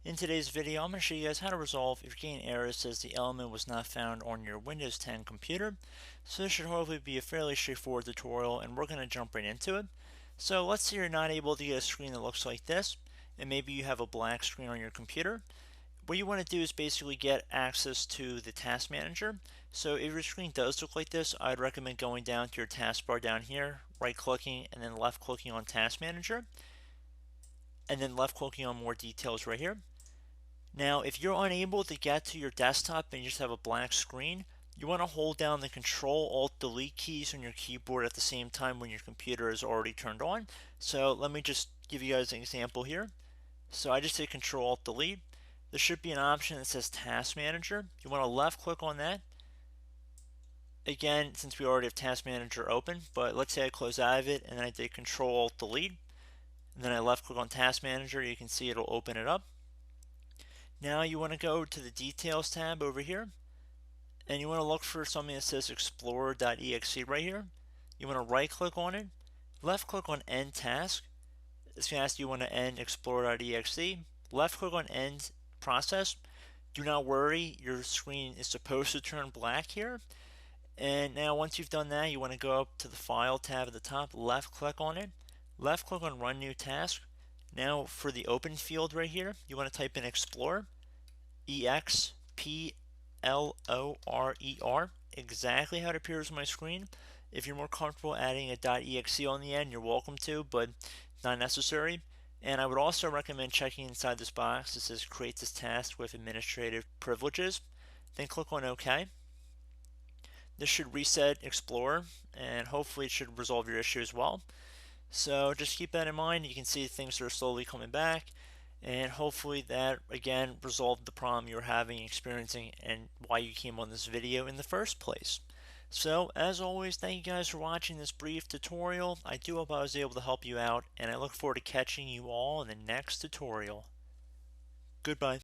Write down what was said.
In today's video, I'm going to show you guys how to resolve if you're getting error that says the element was not found on your Windows 10 computer. So this should hopefully be a fairly straightforward tutorial, and we're going to jump right into it. So let's say you're not able to get a screen that looks like this, and maybe you have a black screen on your computer. What you want to do is basically get access to the task manager. So if your screen does look like this, I'd recommend going down to your taskbar down here, right clicking, and then left clicking on task manager, and then left clicking on more details right here. Now, if you're unable to get to your desktop and you just have a blank screen, you want to hold down the Control-Alt-Delete keys on your keyboard at the same time when your computer is already turned on. So let me just give you guys an example here. So I just hit Control-Alt-Delete. There should be an option that says Task Manager. You want to left click on that. Again, since we already have Task Manager open, but let's say I close out of it and then I did Control-Alt-Delete, and then I left click on Task Manager, you can see it'll open it up. Now you want to go to the Details tab over here, and you want to look for something that says Explorer.exe right here. You want to right click on it, left click on End Task. It's going to ask you want to end Explorer.exe. Left click on End Process. Do not worry, your screen is supposed to turn black here. And now once you've done that, you want to go up to the File tab at the top, left click on it, left click on Run New Task. Now for the open field right here, you want to type in Explorer, EXPLORER, exactly how it appears on my screen. If you're more comfortable adding a .exe on the end, you're welcome to, but not necessary. And I would also recommend checking inside this box that says create this task with administrative privileges. Then click on OK. This should reset Explorer, and hopefully it should resolve your issue as well. So just keep that in mind. You can see things are slowly coming back, and hopefully that again resolved the problem you're experiencing and why you came on this video in the first place. So as always, thank you guys for watching this brief tutorial. I do hope I was able to help you out, and I look forward to catching you all in the next tutorial. Goodbye.